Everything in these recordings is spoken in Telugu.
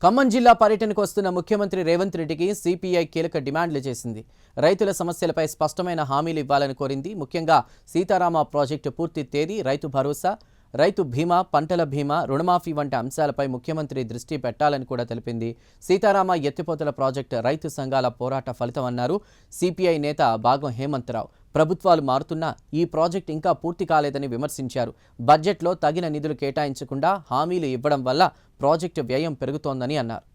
ఖమ్మం జిల్లా పర్యటనకు వస్తున్న ముఖ్యమంత్రి రేవంత్ రెడ్డికి సిపిఐ కీలక డిమాండ్లు చేసింది. రైతుల సమస్యలపై స్పష్టమైన హామీలు ఇవ్వాలని కోరింది. ముఖ్యంగా సీతారామ ప్రాజెక్టు పూర్తి తేదీ, రైతు భరోసా, రైతు బీమా, పంటల బీమా, రుణమాఫీ వంటి అంశాలపై ముఖ్యమంత్రి దృష్టి పెట్టాలని కూడా తెలిపింది. సీతారామ ఎత్తిపోతల ప్రాజెక్టు రైతు సంఘాల పోరాట ఫలితమన్నారు సిపిఐ నేత భాగం హేమంతరావు. ప్రభుత్వాలు మారుతున్నా ఈ ప్రాజెక్టు ఇంకా పూర్తి కాలేదని విమర్శించారు. బడ్జెట్లో తగిన నిధులు కేటాయించకుండా హామీలు ఇవ్వడం వల్ల ప్రాజెక్టు వ్యయం పెరుగుతోందని అన్నారు.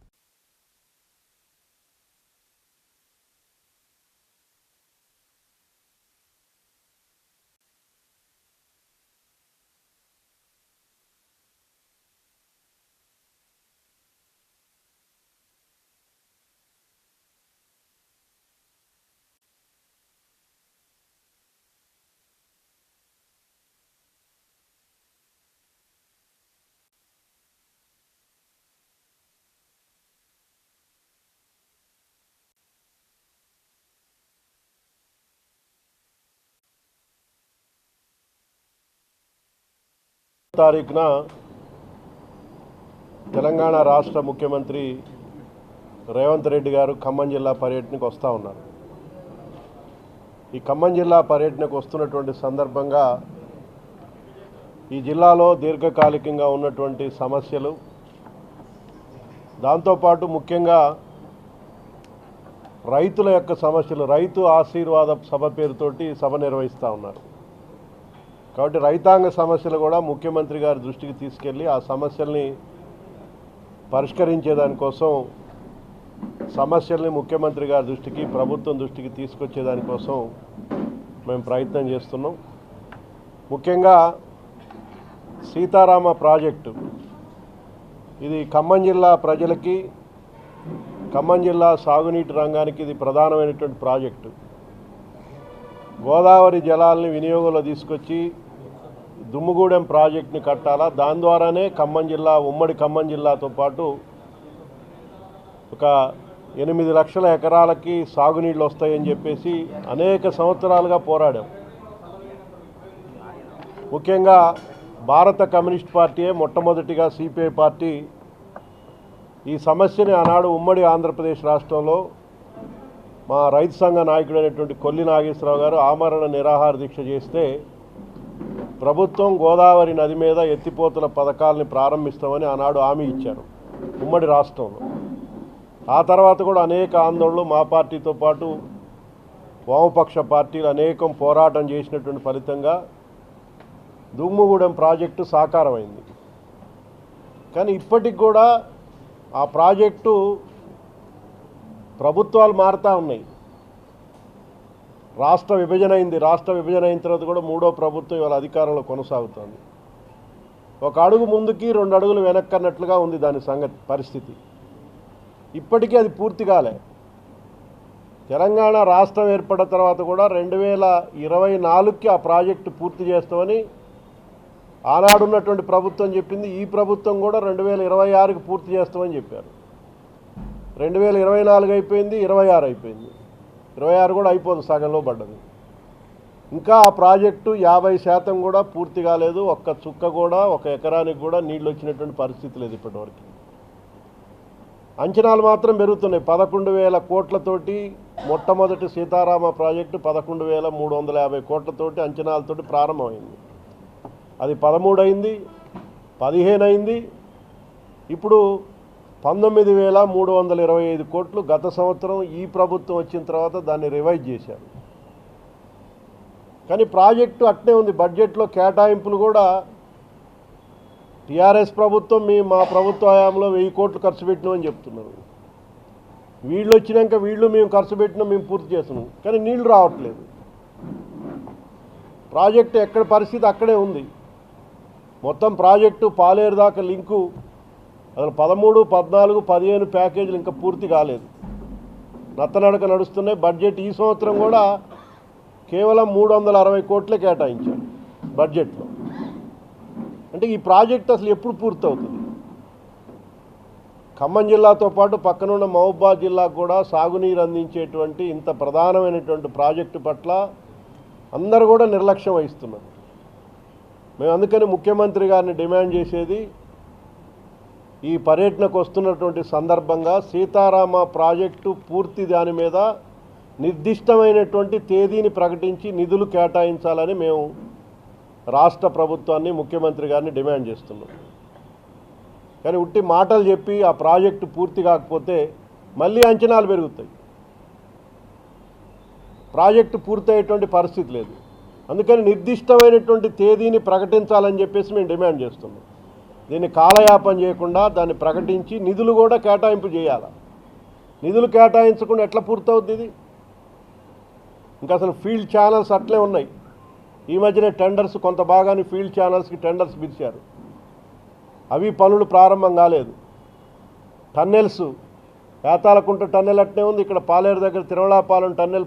తారీఖున తెలంగాణ రాష్ట్ర ముఖ్యమంత్రి రేవంత్ రెడ్డి గారు ఖమ్మం జిల్లా పర్యటనకు వస్తూ ఉన్నారు. ఈ ఖమ్మం జిల్లా పర్యటనకు వస్తున్నటువంటి సందర్భంగా ఈ జిల్లాలో దీర్ఘకాలికంగా ఉన్నటువంటి సమస్యలు, దాంతోపాటు ముఖ్యంగా రైతుల యొక్క సమస్యలు, రైతు ఆశీర్వాద సభ పేరుతోటి సభ నిర్వహిస్తూ ఉన్నారు. కాబట్టి రైతాంగ సమస్యలు కూడా ముఖ్యమంత్రి గారి దృష్టికి తీసుకెళ్ళి ఆ సమస్యల్ని పరిష్కరించేదానికోసం, సమస్యల్ని ముఖ్యమంత్రి గారి దృష్టికి, ప్రభుత్వం దృష్టికి తీసుకొచ్చేదానికోసం మేము ప్రయత్నం చేస్తున్నాం. ముఖ్యంగా సీతారామ ప్రాజెక్టు ఇది ఖమ్మం జిల్లా ప్రజలకి, ఖమ్మం జిల్లా సాగునీటి రంగానికి ఇది ప్రధానమైనటువంటి ప్రాజెక్టు. గోదావరి జలాల్ని వినియోగంలో తీసుకొచ్చి దుమ్ముగూడెం ప్రాజెక్టుని కట్టాలా, దాని ద్వారానే ఖమ్మం జిల్లా, ఉమ్మడి ఖమ్మం జిల్లాతో పాటు ఒక 8 లక్షల ఎకరాలకి సాగునీళ్ళు వస్తాయని చెప్పేసి అనేక సంవత్సరాలుగా పోరాడాం. ముఖ్యంగా భారత కమ్యూనిస్ట్ పార్టీయే మొట్టమొదటిగా సిపిఐ పార్టీ ఈ సమస్యని ఆనాడు ఉమ్మడి ఆంధ్రప్రదేశ్ రాష్ట్రంలో మా రైతు సంఘ నాయకుడైనటువంటి కొల్లి నాగేశ్వరరావు గారు ఆమరణ నిరాహార దీక్ష చేస్తే ప్రభుత్వం గోదావరి నది మీద ఎత్తిపోతల పథకాలని ప్రారంభిస్తామని ఆనాడు హామీ ఇచ్చారు ఉమ్మడి రాష్ట్రంలో. ఆ తర్వాత కూడా అనేక ఆందోళనలు మా పార్టీతో పాటు వామపక్ష పార్టీలు అనేకం పోరాటం చేసినటువంటి ఫలితంగా దుమ్ముగూడెం ప్రాజెక్టు సాకారమైంది. కానీ ఇప్పటికి కూడా ఆ ప్రాజెక్టు ప్రభుత్వాలు మారుతూ ఉన్నాయి. రాష్ట్ర విభజన అయింది. రాష్ట్ర విభజన అయిన తర్వాత కూడా మూడో ప్రభుత్వం ఇవాళ అధికారంలో కొనసాగుతుంది. ఒక అడుగు ముందుకి 2 అడుగులు వెనక్కి అన్నట్లుగా ఉంది దాని సంగతి పరిస్థితి. ఇప్పటికీ అది పూర్తి కాలే. తెలంగాణ రాష్ట్రం ఏర్పడిన తర్వాత కూడా 2024కి ఆ ప్రాజెక్టు పూర్తి చేస్తామని ఆనాడున్నటువంటి ప్రభుత్వం చెప్పింది. ఈ ప్రభుత్వం కూడా 2026కి పూర్తి చేస్తామని చెప్పారు. 2024 అయిపోయింది, 26 అయిపోయింది. 26 కూడా అయిపోదు, సగంలో పడ్డది. ఇంకా ఆ ప్రాజెక్టు 50% కూడా పూర్తి కాలేదు. ఒక్క చుక్క కూడా, ఒక ఎకరానికి కూడా నీళ్ళు వచ్చినటువంటి పరిస్థితి లేదు ఇప్పటివరకు. అంచనాలు మాత్రం పెరుగుతున్నాయి. 11,000 కోట్లతోటి మొట్టమొదటి సీతారామ ప్రాజెక్టు 11,350 కోట్లతోటి అంచనాలతోటి ప్రారంభమైంది. అది 13 అయింది, 15 అయింది, ఇప్పుడు 19,325 కోట్లు. గత సంవత్సరం ఈ ప్రభుత్వం వచ్చిన తర్వాత దాన్ని రివైజ్ చేశారు. కానీ ప్రాజెక్టు అట్నే ఉంది. బడ్జెట్లో కేటాయింపులు కూడా టీఆర్ఎస్ ప్రభుత్వం మా ప్రభుత్వ హయాంలో 1000 కోట్లు ఖర్చు పెట్టినామని చెప్తున్నారు. వీళ్ళు వచ్చినాక వీళ్ళు మేము ఖర్చు పెట్టినాం, మేము పూర్తి చేస్తున్నాం, కానీ నీళ్లు రావట్లేదు. ప్రాజెక్టు ఎక్కడ పరిస్థితి అక్కడే ఉంది. మొత్తం ప్రాజెక్టు పాలేరు దాకా లింకు అసలు 13, 14, 15 ప్యాకేజీలు ఇంకా పూర్తి కాలేదు. నత్తనడక నడుస్తున్నాయి. బడ్జెట్ ఈ సంవత్సరం కూడా కేవలం 360 కోట్లే కేటాయించారు బడ్జెట్లో. అంటే ఈ ప్రాజెక్ట్ అసలు ఎప్పుడు పూర్తవుతుంది? ఖమ్మం జిల్లాతో పాటు పక్కనున్న మహబూబాబాద్ జిల్లాకు కూడా సాగునీరు అందించేటువంటి ఇంత ప్రధానమైనటువంటి ప్రాజెక్టు పట్ల అందరూ కూడా నిర్లక్ష్యం వహిస్తున్నారు. మేము అందుకని ముఖ్యమంత్రి గారిని డిమాండ్ చేసేది, ఈ పర్యటనకు వస్తున్నటువంటి సందర్భంగా సీతారామ ప్రాజెక్టు పూర్తి దాని మీద నిర్దిష్టమైనటువంటి తేదీని ప్రకటించి నిధులు కేటాయించాలని మేము రాష్ట్ర ప్రభుత్వాన్ని ముఖ్యమంత్రి గారిని డిమాండ్ చేస్తున్నాం. కానీ ఉట్టి మాటలు చెప్పి ఆ ప్రాజెక్టు పూర్తి కాకపోతే మళ్ళీ అంచనాలు పెరుగుతాయి. ప్రాజెక్టు పూర్తయ్యేటువంటి పరిస్థితి లేదు. అందుకని నిర్దిష్టమైనటువంటి తేదీని ప్రకటించాలని చెప్పేసి మేము డిమాండ్ చేస్తున్నాం. దీన్ని కాలయాపన చేయకుండా దాన్ని ప్రకటించి నిధులు కూడా కేటాయింపు చేయాలి. నిధులు కేటాయించకుండా ఎట్లా పూర్తవుద్ది ఇది? ఇంకా అసలు ఫీల్డ్ ఛానల్స్ అట్లే ఉన్నాయి. ఈ మధ్యనే టెండర్స్ కొంత భాగాన్ని ఫీల్డ్ ఛానల్స్కి టెండర్స్ పిలిచారు. అవి పనులు ప్రారంభం కాలేదు. టన్నెల్స్ యాతాలకుంట టన్నెల్ అట్నే ఉంది. ఇక్కడ పాలేరు దగ్గర తిరుమలాపాలెం టన్నెల్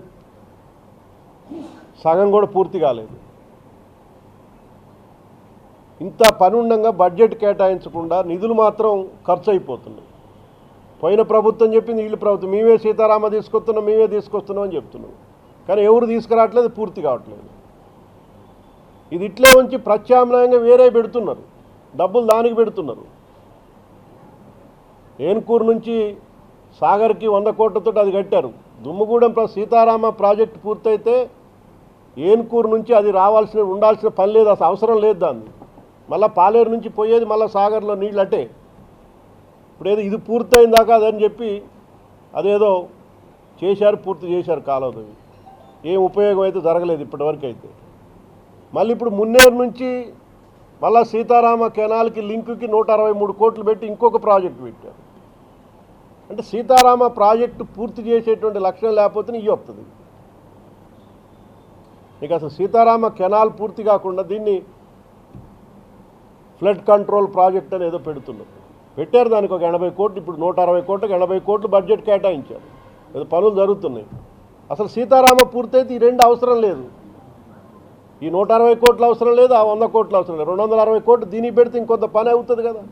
సగం కూడా పూర్తి కాలేదు. ఇంత పని ఉండగా బడ్జెట్ కేటాయించకుండా నిధులు మాత్రం ఖర్చు అయిపోతున్నాయి. పోయిన ప్రభుత్వం చెప్పింది వీళ్ళు ప్రభుత్వం మేమే సీతారామ తీసుకొస్తున్నాం అని చెప్తున్నాం. కానీ ఎవరు తీసుకురావట్లేదు, పూర్తి కావట్లేదు. ఇది ఇట్లే ఉంచి ప్రత్యామ్నాయంగా వేరే పెడుతున్నారు, డబ్బులు దానికి పెడుతున్నారు. ఏన్కూరు నుంచి సాగర్కి 100 కోట్లతో అది కట్టారు. దుమ్ముగూడెం సీతారామ ప్రాజెక్టు పూర్తయితే ఏన్కూరు నుంచి అది ఉండాల్సిన పని లేదు, అసలు అవసరం లేదు దాన్ని. మళ్ళీ పాలేరు నుంచి పోయేది మళ్ళీ సాగర్లో నీళ్ళు అట్టే. ఇప్పుడు ఏదో ఇది పూర్తయిన దాకా అదని చెప్పి అదేదో చేశారు, పూర్తి చేశారు కాలువ. ఏం ఉపయోగం అయితే జరగలేదు ఇప్పటివరకు అయితే. మళ్ళీ ఇప్పుడు మున్నేరు నుంచి మళ్ళీ సీతారామ కెనాల్కి లింకుకి 163 కోట్లు పెట్టి ఇంకొక ప్రాజెక్టు పెట్టారు. అంటే సీతారామ ప్రాజెక్టు పూర్తి చేసేటువంటి లక్ష్యం లేకపోతే ఇవి వస్తుంది. ఇక అసలు సీతారామ కెనాల్ పూర్తి కాకుండా దీన్ని ఫ్లడ్ కంట్రోల్ ప్రాజెక్ట్ అని ఏదో పెడుతున్నారు. పెట్టారు దానికి ఒక 80 కోట్లు. ఇప్పుడు 160 కోట్లకు 80 కోట్లు బడ్జెట్ కేటాయించారు. ఏదో పనులు జరుగుతున్నాయి. అసలు సీతారామ పూర్తయితే ఈ రెండు అవసరం లేదు. ఈ 160 కోట్లు అవసరం లేదు, ఆ 100 కోట్లు అవసరం లేదు. 260 కోట్లు దీనికి పెడితే ఇంకొంత పని అవుతుంది కదా.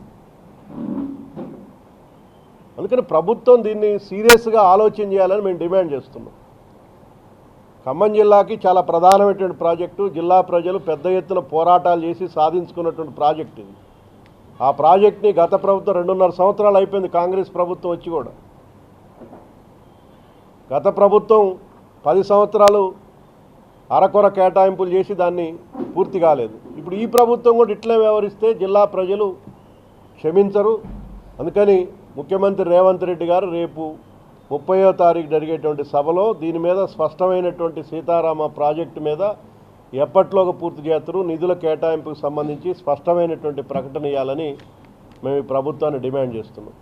అందుకని ప్రభుత్వం దీన్ని సీరియస్గా ఆలోచన చేయాలని మేము డిమాండ్ చేస్తున్నాం. ఖమ్మం జిల్లాకి చాలా ప్రధానమైనటువంటి ప్రాజెక్టు. జిల్లా ప్రజలు పెద్ద ఎత్తున పోరాటాలు చేసి సాధించుకున్నటువంటి ప్రాజెక్టు ఇది. ఆ ప్రాజెక్ట్ని గత ప్రభుత్వం 2.5 సంవత్సరాలు అయిపోయింది, కాంగ్రెస్ ప్రభుత్వం వచ్చి కూడా. గత ప్రభుత్వం 10 సంవత్సరాలు అరకొర కేటాయింపులు చేసి దాన్ని పూర్తి కాలేదు. ఇప్పుడు ఈ ప్రభుత్వం కూడా ఇట్లే వ్యవహరిస్తే జిల్లా ప్రజలు క్షమించరు. అందుకని ముఖ్యమంత్రి రేవంత్ రెడ్డి గారు రేపు 30వ తారీఖు జరిగేటువంటి సభలో దీని మీద స్పష్టమైనటువంటి సీతారామ ప్రాజెక్టు మీద ఎప్పట్లోగా పూర్తి చేస్తారు, నిధుల కేటాయింపుకు సంబంధించి స్పష్టమైనటువంటి ప్రకటన ఇవ్వాలని మేము ఈ ప్రభుత్వాన్ని డిమాండ్ చేస్తున్నాం.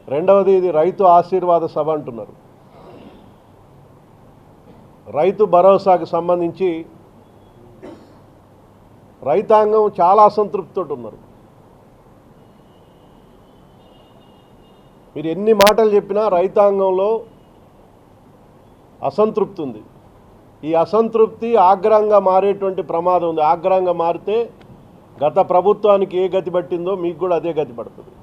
రెండవది, ఇది రైతు ఆశీర్వాద సభ అంటున్నారు. రైతు భరోసాకు సంబంధించి రైతాంగం చాలా అసంతృప్తితో ఉన్నారు. మీరు ఎన్ని మాటలు చెప్పినా రైతాంగంలో అసంతృప్తి ఉంది. ఈ అసంతృప్తి ఆగ్రహంగా మారేటువంటి ప్రమాదం ఉంది. ఆగ్రహంగా మారితే గత ప్రభుత్వానికి ఏ గతి పట్టిందో మీకు కూడా అదే గతి పడుతుంది.